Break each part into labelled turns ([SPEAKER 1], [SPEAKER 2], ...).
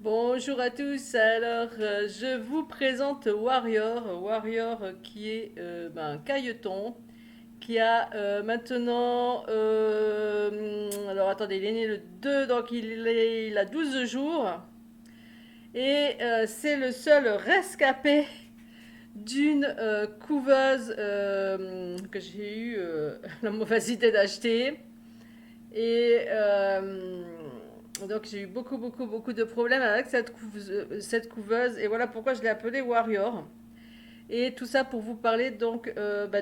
[SPEAKER 1] Bonjour à tous, alors je vous présente Warrior, qui est un cailleton qui a maintenant, alors attendez, il est né le 2 donc il a 12 jours et c'est le seul rescapé d'une couveuse que j'ai eu la mauvaise idée d'acheter. Et donc j'ai eu beaucoup de problèmes avec cette couveuse. Et voilà pourquoi je l'ai appelée Warrior. Et tout ça pour vous parler donc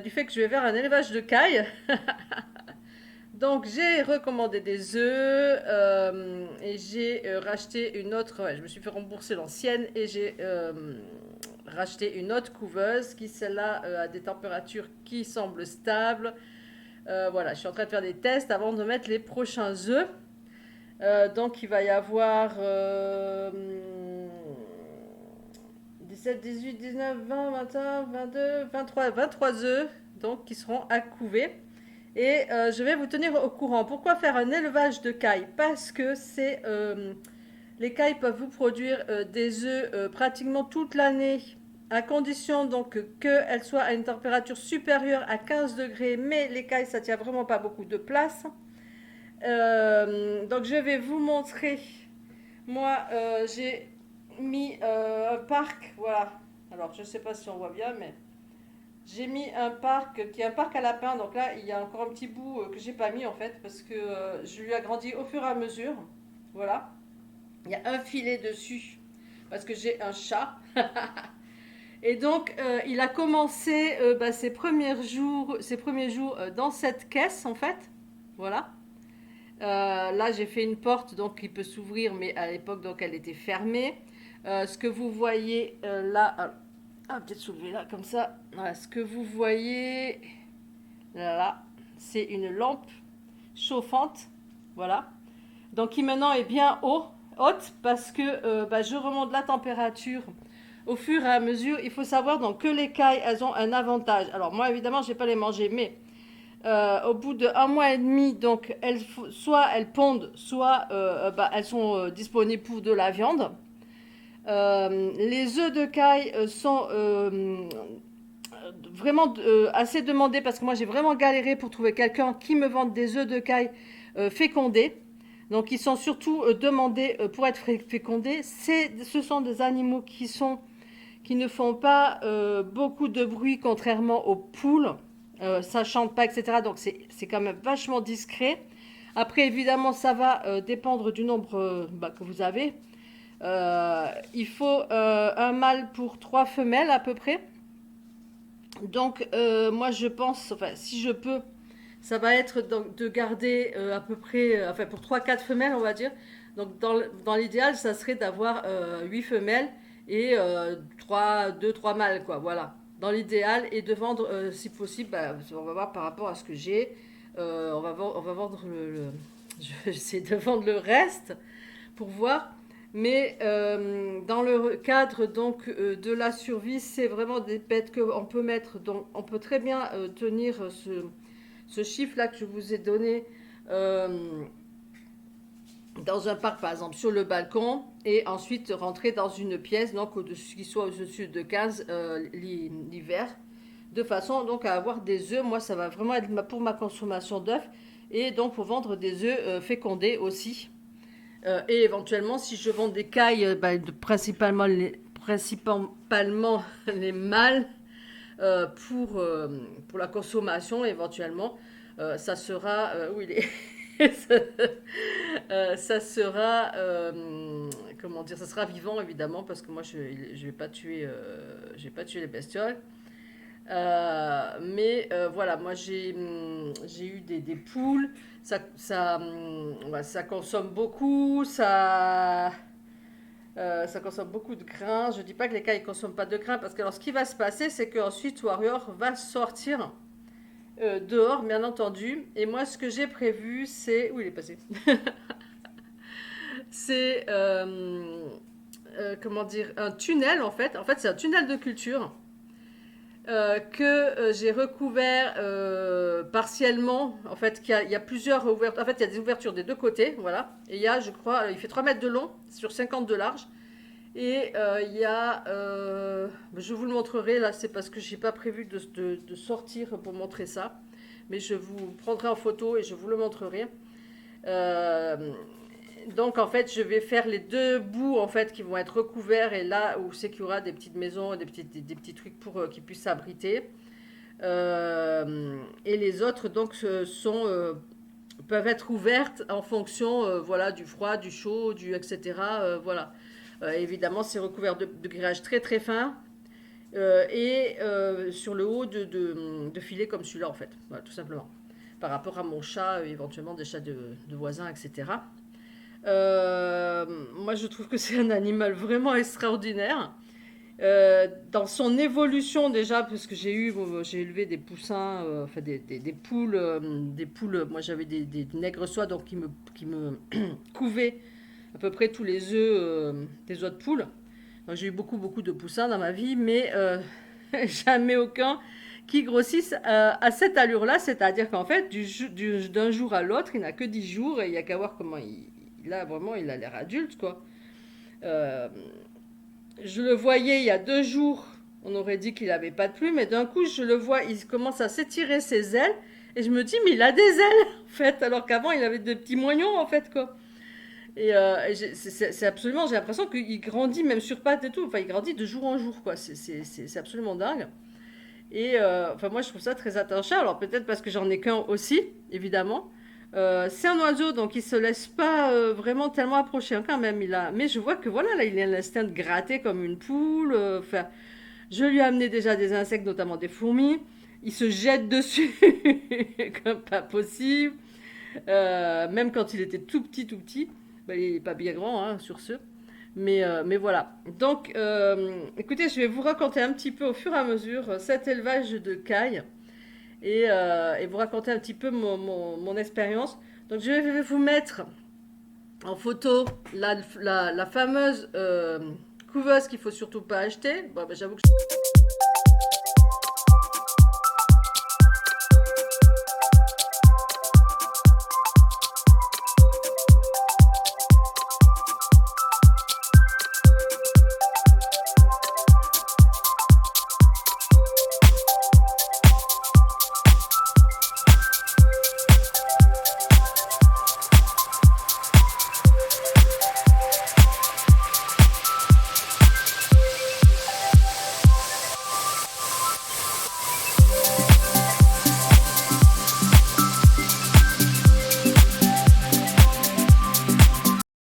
[SPEAKER 1] du fait que je vais vers un élevage de cailles. Donc j'ai recommandé des œufs et j'ai racheté une autre. Ouais, je me suis fait rembourser l'ancienne et j'ai racheté une autre couveuse qui celle-là a des températures qui semblent stables. Voilà, je suis en train de faire des tests avant de mettre les prochains œufs. Donc il va y avoir 17, 18, 19, 20, 21, 22, 23 œufs donc, qui seront à couver. Et je vais vous tenir au courant. Pourquoi faire un élevage de cailles? Parce que les cailles peuvent vous produire des œufs pratiquement toute l'année, à condition donc qu'elles soient à une température supérieure à 15 degrés. Mais les cailles, ça tient vraiment pas beaucoup de place. Donc je vais vous montrer. Moi, j'ai mis un parc, voilà. Alors je sais pas si on voit bien, mais j'ai mis un parc qui est un parc à lapins. Donc là, il y a encore un petit bout que j'ai pas mis en fait parce que je lui agrandis au fur et à mesure. Voilà. Il y a un filet dessus parce que j'ai un chat. Et donc il a commencé ses premiers jours dans cette caisse en fait. Voilà. Là, j'ai fait une porte donc qui peut s'ouvrir, mais à l'époque donc elle était fermée. Ce que vous voyez là, peut-être soulever là comme ça. Voilà, ce que vous voyez là, c'est une lampe chauffante, voilà. Donc qui maintenant est bien haute parce que je remonte la température au fur et à mesure. Il faut savoir donc que les cailles, elles ont un avantage. Alors moi évidemment, je vais pas les manger, mais au bout d'un mois et demi, donc soit elles pondent, soit elles sont disponibles pour de la viande. Les œufs de caille sont vraiment assez demandés parce que moi j'ai vraiment galéré pour trouver quelqu'un qui me vende des œufs de caille fécondés. Donc ils sont surtout demandés pour être fécondés. Ce sont des animaux qui ne font pas beaucoup de bruit contrairement aux poules. Ça chante pas, etc. Donc c'est quand même vachement discret. Après, évidemment, ça va dépendre du nombre que vous avez. Il faut un mâle pour 3 femelles à peu près. Donc, moi, je pense, enfin, si je peux, ça va être de garder à peu près, enfin, pour 3 4 femelles, on va dire. Donc, dans l'idéal, ça serait d'avoir 8 femelles et 2 3 mâles, quoi, voilà. Dans l'idéal, et de vendre, si possible, on va voir par rapport à ce que j'ai. On va vendre je vais essayer de vendre le reste pour voir. Mais dans le cadre donc de la survie, c'est vraiment des bêtes qu'on peut mettre. Donc, on peut très bien tenir ce chiffre-là que je vous ai donné euh, dans un parc, par exemple, sur le balcon, et ensuite rentrer dans une pièce, donc qui soit au-dessus de 15 l'hiver, de façon donc à avoir des œufs. Moi, ça va vraiment être pour ma consommation d'œufs, et donc pour vendre des œufs fécondés aussi. Et éventuellement, si je vends des cailles, principalement les mâles, pour la consommation, éventuellement, ça sera. Où il est ça sera. Comment dire? Ça sera vivant, évidemment, parce que moi, je ne vais pas tuer, je vais pas tuer les bestioles. Mais voilà, moi j'ai eu des poules, ouais, ça consomme beaucoup, ça consomme beaucoup de grains. Je dis pas que les cailles ne consomment pas de grains, parce que alors, ce qui va se passer, c'est qu'ensuite Warrior va sortir dehors, bien entendu. Et moi, ce que j'ai prévu, c'est. Où il est passé? C'est. Comment dire? Un tunnel, en fait. En fait, c'est un tunnel de culture que j'ai recouvert partiellement. En fait, il y a plusieurs ouvertures. En fait, il y a des ouvertures des deux côtés, voilà. Et il y a, je crois, il fait 3 mètres de long sur 50 de large. Et il y a, je vous le montrerai, là, c'est parce que j'ai pas prévu de sortir pour montrer ça. Mais je vous prendrai en photo et je vous le montrerai. Donc en fait, je vais faire les deux bouts en fait qui vont être recouverts et là où c'est qu'il y aura des petites maisons, des petits trucs pour qu'ils puissent s'abriter. Et les autres donc peuvent être ouvertes en fonction voilà, du froid, du chaud, du etc. Voilà. Évidemment, c'est recouvert de grillage très très fin et sur le haut de filets comme celui-là en fait. Voilà, tout simplement. Par rapport à mon chat, éventuellement des chats de voisins, etc. Moi, je trouve que c'est un animal vraiment extraordinaire. Dans son évolution déjà, parce que j'ai élevé des poussins, enfin des poules. Moi, j'avais des nègres soies donc qui me couvaient à peu près tous les œufs des oies de poule. Donc, j'ai eu beaucoup de poussins dans ma vie, mais jamais aucun qui grossisse à cette allure-là, c'est-à-dire qu'en fait, d'un jour à l'autre, il n'a que 10 jours et il n'y a qu'à voir comment là, vraiment, il a l'air adulte, quoi. Euh, je le voyais il y a 2 jours, on aurait dit qu'il n'avait pas de plumes, mais d'un coup, je le vois, il commence à s'étirer ses ailes, et je me dis, mais il a des ailes, en fait, alors qu'avant, il avait des petits moignons, en fait, quoi. Et c'est absolument, j'ai l'impression qu'il grandit même sur pattes et tout, enfin, il grandit de jour en jour, quoi. C'est absolument dingue. Et enfin, moi, je trouve ça très attachant. Alors, peut-être parce que j'en ai qu'un aussi, évidemment. C'est un oiseau, donc il se laisse pas vraiment tellement approcher hein, quand même. Mais je vois que voilà, là, il a l'instinct de gratter comme une poule. Enfin, je lui ai amené déjà des insectes, notamment des fourmis. Il se jette dessus comme pas possible. Même quand il était tout petit. Ben, il n'est pas bien grand hein, sur ce. Mais voilà. Donc, écoutez, je vais vous raconter un petit peu au fur et à mesure cet élevage de cailles et vous raconter un petit peu mon expérience. Donc, je vais vous mettre en photo la fameuse couveuse qu'il faut surtout pas acheter. Bon, ben, j'avoue que